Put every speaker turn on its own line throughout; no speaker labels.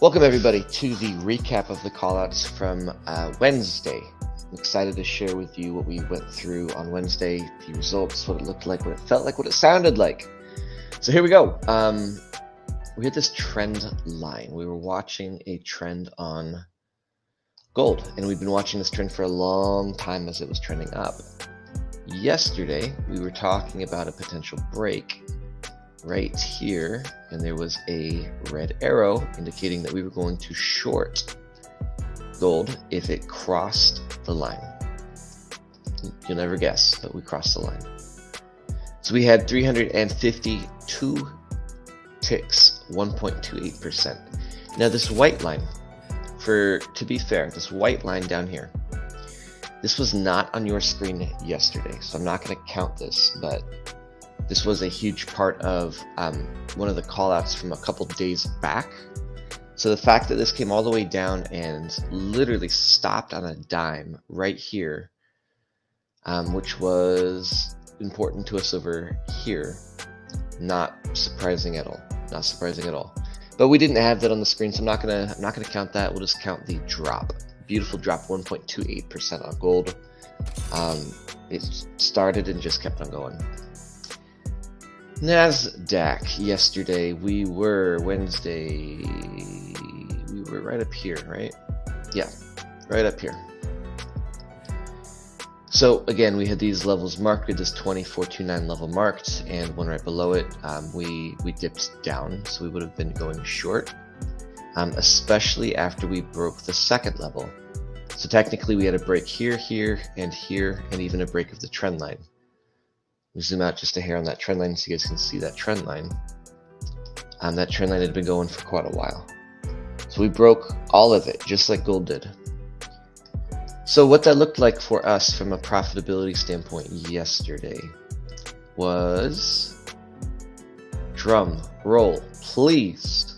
Welcome everybody to the recap of the callouts from Wednesday. I'm excited to share with you what we went through on Wednesday, the results, what it looked like, what it felt like, what it sounded like. So here we go. We had this trend line. We were watching a trend on gold, and we've been watching this trend for a long time as it was trending up. Yesterday, we were talking about a potential break right here, and there was a red arrow indicating that we were going to short gold if it crossed the line. You'll never guess, but we crossed the line. So we had 352 ticks, 1.28%. Now this white line, to be fair, this white line down here, this was not on your screen yesterday, so I'm not going to count this, but this was a huge part of one of the callouts from a couple days back. So the fact that this came all the way down and literally stopped on a dime right here, which was important to us over here, not surprising at all. Not surprising at all. But we didn't have that on the screen, so I'm not gonna count that. We'll just count the drop. Beautiful drop, 1.28% on gold. It started and just kept on going. NASDAQ yesterday, Wednesday, we were right up here, right? Yeah, right up here. So again, we had these levels marked with this 2429 level marked, and one right below it, we dipped down, so we would have been going short, especially after we broke the second level. So technically we had a break here, and even a break of the trend line. We zoom out just a hair on that trend line so you guys can see that trend line. That trend line had been going for quite a while. So we broke all of it, just like gold did. So what that looked like for us from a profitability standpoint yesterday was, drum roll please,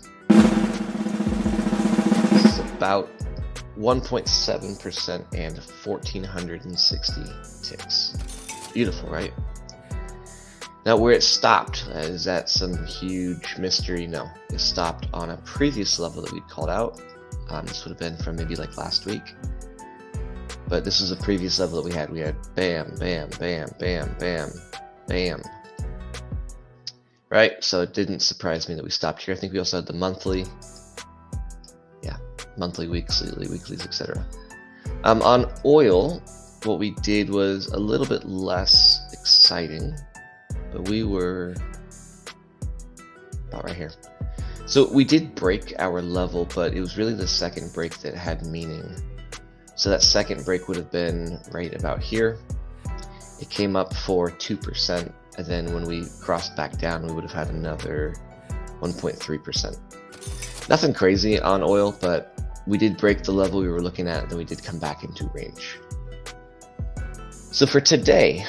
this is about 1.7% and 1,460 ticks. Beautiful, right? Now where it stopped, is that some huge mystery? No, it stopped on a previous level that we'd called out. This would have been from maybe like last week. But this is a previous level that we had. We had bam, bam, bam, bam, bam, bam. Right, so it didn't surprise me that we stopped here. I think we also had the monthly. Yeah, monthly, weeklies, etc. On oil, what we did was a little bit less exciting. But we were about right here. So we did break our level, but it was really the second break that had meaning. So that second break would have been right about here. It came up for 2%, and then when we crossed back down, we would have had another 1.3%. Nothing crazy on oil, but we did break the level we were looking at, and then we did come back into range. So for today,